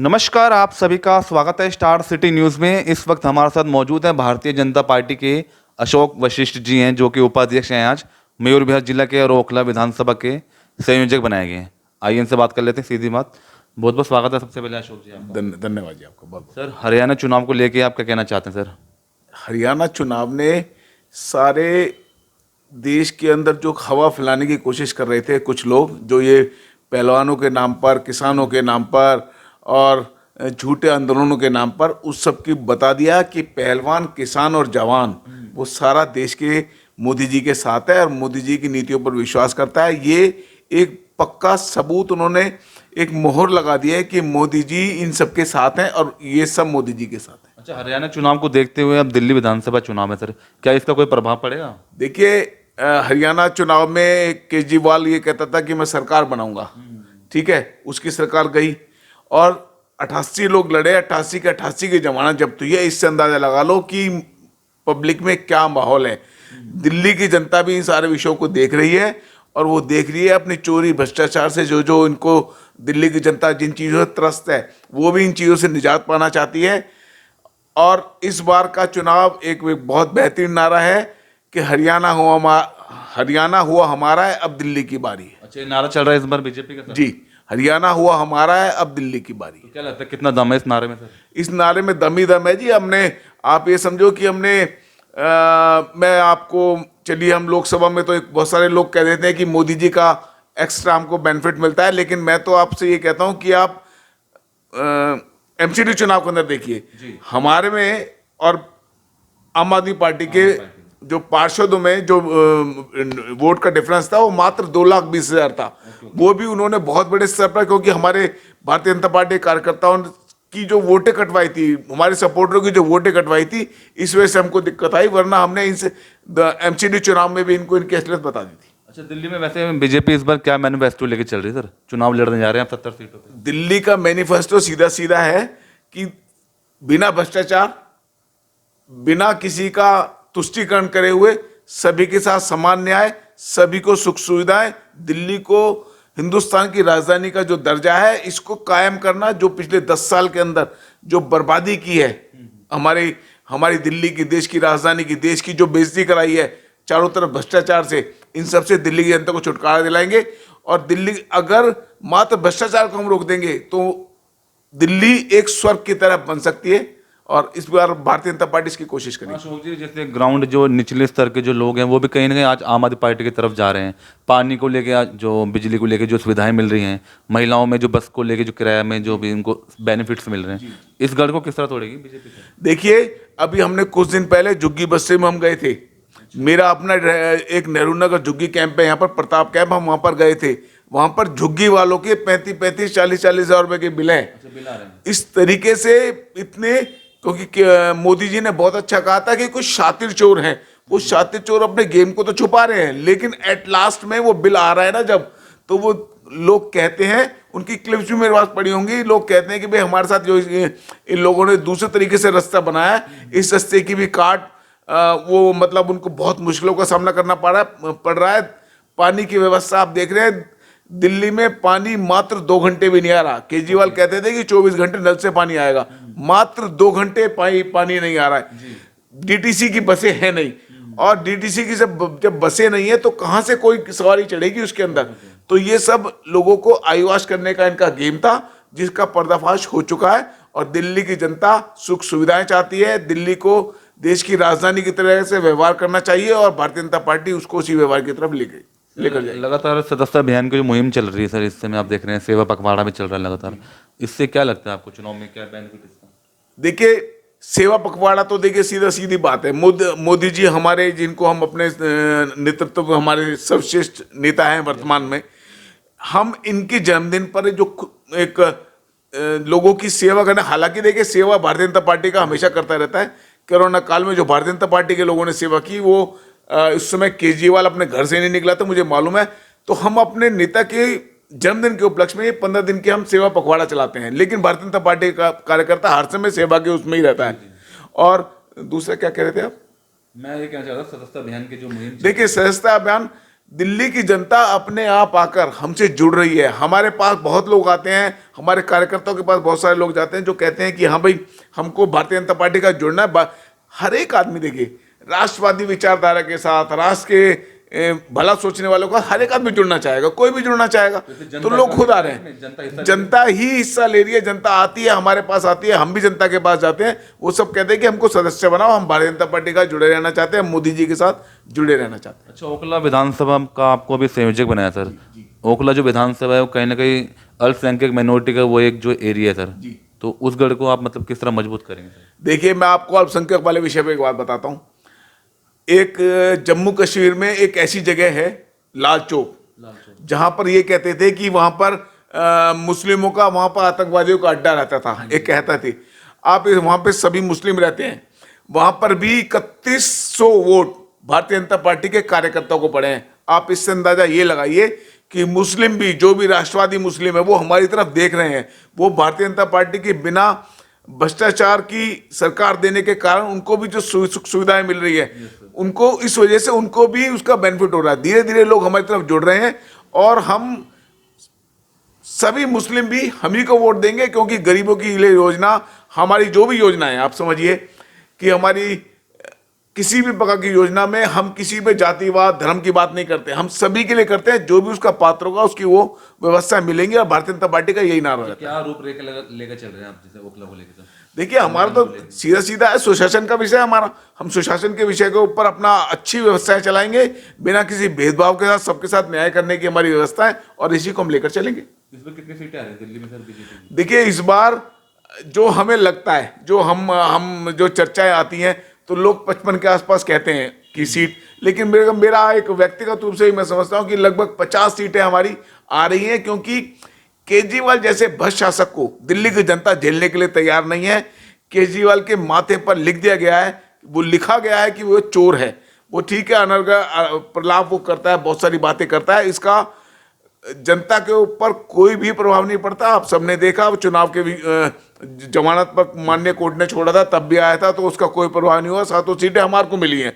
नमस्कार, आप सभी का स्वागत है स्टार सिटी न्यूज़ में। इस वक्त हमारे साथ मौजूद हैं भारतीय जनता पार्टी के अशोक वशिष्ठ जी हैं, जो कि उपाध्यक्ष हैं आज मयूरभंज जिला के और ओखला विधानसभा के संयोजक बनाए गए हैं। आइए इनसे बात कर लेते हैं सीधी बात। बहुत बहुत स्वागत है सबसे पहले अशोक जी आपका। धन्यवाद जी आपका बहुत। सर, हरियाणा चुनाव को लेके आप क्या कहना चाहते हैं सर? हरियाणा चुनाव ने सारे देश के अंदर जो हवा फैलाने की कोशिश कर रहे थे कुछ लोग, जो ये पहलवानों के नाम पर, किसानों के नाम पर और झूठे आंदोलनों के नाम पर, उस सब की बता दिया कि पहलवान, किसान और जवान वो सारा देश के मोदी जी के साथ है और मोदी जी की नीतियों पर विश्वास करता है। ये एक पक्का सबूत उन्होंने एक मोहर लगा दिया है कि मोदी जी इन सब के साथ हैं और ये सब मोदी जी के साथ हैं। अच्छा, हरियाणा चुनाव को देखते हुए अब दिल्ली विधानसभा चुनाव है सर, क्या इसका कोई प्रभाव पड़ेगा? देखिए, हरियाणा चुनाव में केजरीवाल ये कहता था कि मैं सरकार बनाऊंगा, ठीक है, उसकी सरकार गई और 88 लोग लड़े, 88 के 88 की जमानत जब्त हुई है। इससे अंदाजा लगा लो कि पब्लिक में क्या माहौल है। दिल्ली की जनता भी इन सारे विषयों को देख रही है और वो देख रही है अपनी चोरी भ्रष्टाचार से, जो जो इनको दिल्ली की जनता जिन चीज़ों से त्रस्त है वो भी इन चीज़ों से निजात पाना चाहती है। और इस बार का चुनाव एक बहुत बेहतरीन नारा है कि हरियाणा हुआ हमारा है, अब दिल्ली की बारी है। अच्छा, ये नारा चल रहा है इस बार बीजेपी का सर? जी, हरियाणा हुआ हमारा है, अब दिल्ली की बारी है। तो क्या लगता है कितना दम है इस नारे में सर? इस नारे में दम ही दम है जी। आप ये समझो कि मैं आपको, चलिए, हम लोकसभा में तो बहुत सारे लोग कह देते हैं कि मोदी जी का एक्स्ट्रा हमको बेनिफिट मिलता है, लेकिन मैं तो आपसे ये कहता हूं कि आप एमसीडी चुनाव के अंदर देखिए, हमारे में और आम आदमी पार्टी के जो पार्षदों में जो वोट का डिफरेंस था वो मात्र 2,20,000 था। वो भी उन्होंने बहुत बड़े स्तर पर, क्योंकि हमारे भारतीय जनता पार्टी कार्यकर्ताओं की जो वोटें कटवाई थी, हमारे सपोर्टरों की जो वोटें कटवाई थी, इस वजह से हमको दिक्कत आई, वरना हमने इनसे एमसीडी चुनाव में भी इनको इनकी असलियत बता दी थी। अच्छा, दिल्ली में वैसे बीजेपी इस बार क्या मैनिफेस्टो लेके चल रही है सर? चुनाव लड़ने जा रहे हैं आप 70 सीटों पे। दिल्ली का मैनिफेस्टो सीधा सीधा है कि बिना भ्रष्टाचार, बिना किसी का तुष्टीकरण करे हुए, सभी के साथ समान न्याय, सभी को सुख सुविधाएं, दिल्ली को हिंदुस्तान की राजधानी का जो दर्जा है इसको कायम करना। जो पिछले 10 साल के अंदर जो बर्बादी की है हमारी दिल्ली की, देश की राजधानी की, देश की जो बेइज्जती कराई है चारों तरफ भ्रष्टाचार से, इन सब से दिल्ली की जनता को छुटकारा दिलाएंगे। और दिल्ली, अगर मात्र भ्रष्टाचार को हम रोक देंगे तो दिल्ली एक स्वर्ग की तरह बन सकती है और इस बार भारतीय जनता पार्टी इसकी कोशिश करेगी। अशोक जी, जैसे ग्राउंड जो निचले स्तर के जो लोग हैं वो भी कहीं ना कहीं आज आम आदमी पार्टी की तरफ जा रहे हैं। पानी को लेके, आज जो बिजली को लेके जो सुविधाएं मिल रही हैं, महिलाओं में जो बस को लेके जो किराया में जो भी उनको बेनिफिट्स मिल रहे हैं, इस गढ़ को किस तरह तोड़ेगी बीजेपी? देखिए, अभी हमने कुछ दिन पहले झुग्गी बस्ती में हम गए थे। मेरा अपना एक नेहरू नगर झुग्गी कैंप है, यहाँ पर प्रताप कैंप, हम वहाँ पर गए थे। वहाँ पर झुग्गी वालों के 35-35, 40-40 हज़ार रुपए के बिल हैं। इस तरीके से इतने, क्योंकि मोदी जी ने बहुत अच्छा कहा था कि कुछ शातिर चोर हैं, वो शातिर चोर अपने गेम को तो छुपा रहे हैं, लेकिन एट लास्ट में वो बिल आ रहा है ना जब, तो वो लोग कहते हैं, उनकी क्लिप्स भी मेरे पास पड़ी होंगी, लोग कहते हैं कि भाई हमारे साथ जो इन लोगों ने दूसरे तरीके से रास्ता बनाया है, इस रास्ते की भी काट, वो मतलब उनको बहुत मुश्किलों का सामना करना पड़ रहा है। पानी की व्यवस्था आप देख रहे हैं, दिल्ली में पानी मात्र 2 घंटे भी नहीं आ रहा। केजरीवाल कहते थे कि 24 घंटे नल से पानी आएगा, मात्र 2 घंटे पानी नहीं आ रहा है। डीटीसी की बसें हैं नहीं, और डीटीसी की जब बसें नहीं है तो कहां से कोई सवारी चढ़ेगी उसके अंदर? तो ये सब लोगों को आईवाश करने का इनका गेम था, जिसका पर्दाफाश हो चुका है। और दिल्ली की जनता सुख सुविधाएं चाहती है, दिल्ली को देश की राजधानी की तरह से व्यवहार करना चाहिए और भारतीय जनता पार्टी उसको उसी व्यवहार की तरफ लेकर जाएगी। लगातार सदस्यता अभियान की जो मुहिम चल रही है सर, इस समय आप देख रहे हैं सेवा पखवाड़ा भी चल रहा है लगातार, इससे क्या लगता है आपको चुनाव में क्या बेनिफिट इसका? देखिए, सेवा पखवाड़ा तो देखिए सीधी बात है। मोदी जी हमारे, जिनको हम अपने नेतृत्व में हमारे सर्वश्रेष्ठ नेता हैं वर्तमान में, हम इनके जन्मदिन पर जो एक लोगों की सेवा करना, हालांकि देखिए सेवा भारतीय जनता पार्टी का हमेशा करता रहता है। कोरोना काल में जो भारतीय जनता पार्टी के लोगों ने सेवा की, वो उस समय केजरीवाल अपने घर से नहीं निकला था, मुझे मालूम है। तो हम अपने नेता के जन्मदिन के उपलक्ष्य में ये 15 दिन के हम सेवा पखवाड़ा चलाते हैं, लेकिन भारतीय जनता पार्टी का कार्यकर्ता हर समय सेवा के उसमें ही रहता है। और दूसरा क्या कह रहे थे आप? मैं ये कहना चाहता था सदस्यता अभियान की जो मुहिम, देखिए, सदस्यता अभियान दिल्ली की जनता अपने आप आकर हमसे जुड़ रही है। हमारे पास बहुत लोग आते हैं, हमारे कार्यकर्ताओं के पास बहुत सारे लोग जाते हैं जो कहते हैं कि हाँ भाई, हमको भारतीय जनता पार्टी का जुड़ना है। हर एक आदमी देखिए, राष्ट्रवादी विचारधारा के साथ, राष्ट्र के भला सोचने वालों का हर एक आदमी जुड़ना चाहेगा, कोई भी जुड़ना चाहेगा। तो लोग खुद आ रहे हैं, जनता ही हिस्सा ले रही है, जनता आती है, हमारे पास आती है, हम भी जनता के पास जाते हैं। वो सब कहते हैं कि हमको सदस्य बनाओ, हम भारतीय जनता पार्टी का जुड़े रहना चाहते हैं, मोदी जी के साथ जुड़े रहना चाहते हैं। अच्छा, ओखला विधानसभा का आपको अभी संयोजक बनाया सर। ओखला जो विधानसभा है वो कहीं ना कहीं अल्पसंख्यक माइनॉरिटी का वो एक जो एरिया है सर, तो उस गढ़ को आप मतलब किस तरह मजबूत करेंगे सर? देखिए, मैं आपको अल्पसंख्यक वाले विषय पे एक बात बताता हूँ। एक जम्मू कश्मीर में एक ऐसी जगह है लाल चौक, जहां पर ये कहते थे कि वहां पर मुस्लिमों का, वहां पर आतंकवादियों का अड्डा रहता था। एक कहता थी, आप वहां पे सभी मुस्लिम रहते हैं, वहां पर भी 3100 वोट भारतीय जनता पार्टी के कार्यकर्ताओं को पड़े हैं। आप इससे अंदाजा ये लगाइए कि मुस्लिम भी, जो भी राष्ट्रवादी मुस्लिम है, वो हमारी तरफ देख रहे हैं। वो भारतीय जनता पार्टी के बिना भ्रष्टाचार की सरकार देने के कारण उनको भी जो सुख सुविधाएं मिल रही है, उनको इस वजह से उनको भी उसका बेनिफिट हो रहा है। धीरे धीरे लोग हमारी तरफ जुड़ रहे हैं और हम सभी मुस्लिम भी हम ही को वोट देंगे, क्योंकि गरीबों की लिए योजना, हमारी जो भी योजना है, आप समझिए कि हमारी किसी भी प्रकार की योजना में हम किसी पे जातिवाद, धर्म की बात नहीं करते, हम सभी के लिए करते हैं। जो भी उसका पात्र होगा उसकी वो व्यवस्था मिलेंगी, और भारतीय जनता पार्टी का यही नारा रहता है। क्या रूपरेखा लेकर चल रहे हैं आप जैसे ओखला को लेकर? देखिए, हमारा तो सीधा सीधा है, सुशासन का विषय है हमारा। हम सुशासन के विषय के ऊपर अपना अच्छी व्यवस्थाएं चलाएंगे, बिना किसी भेदभाव के साथ सबके साथ न्याय करने की हमारी व्यवस्था है, और इसी को हम लेकर चलेंगे। इस बार कितनी सीटें आ रही हैं दिल्ली में सर बीजेपी? देखिए, इस बार जो हमें लगता है, जो हम जो चर्चाएं आती हैं, तो लोग 55 के आसपास कहते हैं कि सीट, लेकिन मेरा एक व्यक्तिगत रूप से ही मैं समझता हूं कि लगभग 50 सीटें हमारी आ रही हैं, क्योंकि केजरीवाल जैसे भ्रष्ट शासक को दिल्ली की जनता झेलने के लिए तैयार नहीं है। केजरीवाल के माथे पर लिख दिया गया है, वो लिखा गया है कि वो चोर है। वो ठीक है, अनर्गल प्रलाप वो करता है, बहुत सारी बातें करता है, इसका जनता के ऊपर कोई भी प्रभाव नहीं पड़ता। आप सबने देखा, वो चुनाव के जमानत पर माननीय कोर्ट ने छोड़ा था, तब भी आया था, तो उसका कोई प्रभाव नहीं हुआ। 7 सीटें हमारे को मिली हैं।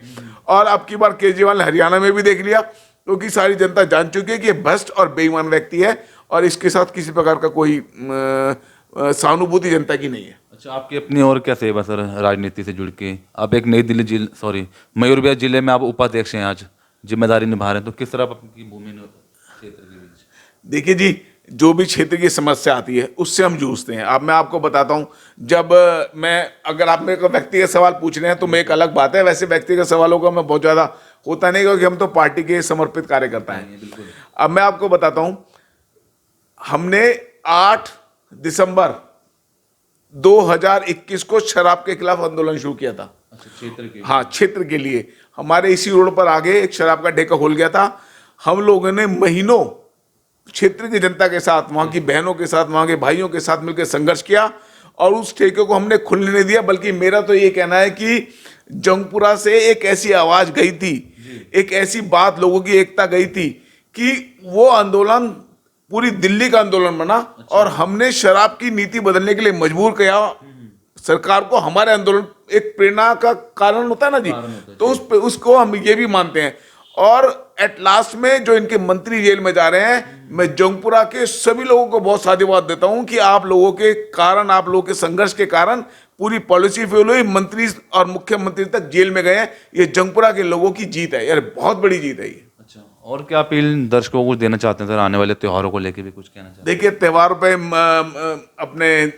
और अब की बार केजरीवाल ने हरियाणा में भी देख लिया, क्योंकि सारी जनता जान चुकी है कि ये भ्रष्ट और बेईमान व्यक्ति है, और इसके साथ किसी प्रकार का कोई सहानुभूति जनता की नहीं है। अच्छा, आपकी अपनी और क्या सेवा सर राजनीति से जुड़ के? आप एक नई दिल्ली जिले मयूरभंज जिले में आप उपाध्यक्ष हैं, आज जिम्मेदारी निभा रहे हैं, तो किस तरह आपकी भूमि क्षेत्र के बीच? देखिए जी, जो भी क्षेत्र की समस्या आती है उससे हम जूझते हैं। अब मैं आपको बताता हूं, जब अगर आप मेरे को व्यक्तिगत सवाल पूछ रहे हैं तो मैं एक अलग बात है, वैसे व्यक्तिगत सवालों का मैं बहुत ज़्यादा होता नहीं, क्योंकि हम तो पार्टी के समर्पित कार्यकर्ता हैं। अब मैं आपको बताता हूं, हमने 8 दिसंबर 2021 को शराब के खिलाफ आंदोलन शुरू किया था। अच्छा, क्षेत्र के? हाँ, क्षेत्र के लिए। हमारे इसी रोड पर आगे एक शराब का ठेका खोल गया था। हम लोगों ने महीनों क्षेत्र की जनता के साथ, वहां की बहनों के साथ, वहां के भाइयों के साथ मिलकर संघर्ष किया, और उस ठेके को हमने खुलने नहीं दिया। बल्कि मेरा तो ये कहना है कि जंगपुरा से एक ऐसी आवाज गई थी, एक ऐसी बात, लोगों की एकता गई थी, कि वो आंदोलन पूरी दिल्ली का आंदोलन बना। अच्छा। और हमने शराब की नीति बदलने के लिए मजबूर किया सरकार को। हमारे आंदोलन एक प्रेरणा का कारण होता है ना जी, तो उसको हम ये भी मानते हैं। और एट लास्ट में जो इनके मंत्री जेल में जा रहे हैं, मैं जंगपुरा के सभी लोगों को बहुत साधुवाद देता हूं कि आप लोगों के कारण, आप लोगों के संघर्ष के कारण पूरी पॉलिसी फेल हुई, मंत्री और मुख्यमंत्री तक जेल में गए हैं। ये जंगपुरा के लोगों की जीत है यार, बहुत बड़ी जीत है ये। अच्छा, और क्या अपील दर्शकों को देना चाहते हैं सर? आने वाले त्योहारों को लेकर भी कुछ कहना चाहते हैं? देखिए, त्योहारों पे अपने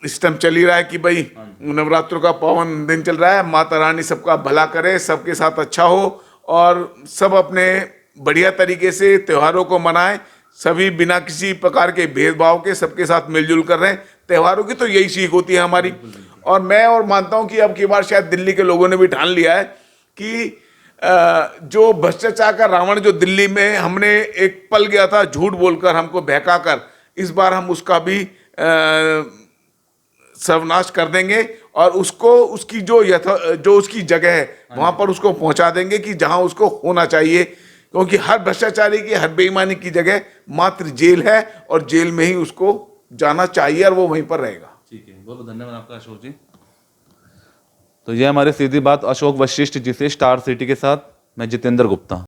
इस टाइम चल ही रहा है कि भाई नवरात्रों का पावन दिन चल रहा है। माता रानी सबका भला करे, सबके साथ अच्छा हो, और सब अपने बढ़िया तरीके से त्योहारों को मनाएं। सभी बिना किसी प्रकार के भेदभाव के सबके साथ मिलजुल कर रहे हैं। त्योहारों की तो यही सीख होती है हमारी। और मैं मानता हूं कि अब की बार शायद दिल्ली के लोगों ने भी ठान लिया है कि जो भ्रष्टाचार का रावण जो दिल्ली में हमने एक पल गया था झूठ बोलकर, हमको बहकाकर, इस बार हम उसका भी सर्वनाश कर देंगे, और उसको उसकी जो उसकी जगह है वहां पर उसको पहुंचा देंगे कि जहां उसको होना चाहिए। क्योंकि हर भ्रष्टाचारी की, हर बेईमानी की जगह मात्र जेल है, और जेल में ही उसको जाना चाहिए, और वो वहीं पर रहेगा। ठीक है, बहुत बहुत धन्यवाद आपका अशोक जी। तो ये हमारी सीधी बात अशोक वशिष्ठ जी से, स्टार सिटी के साथ मैं जितेंद्र गुप्ता।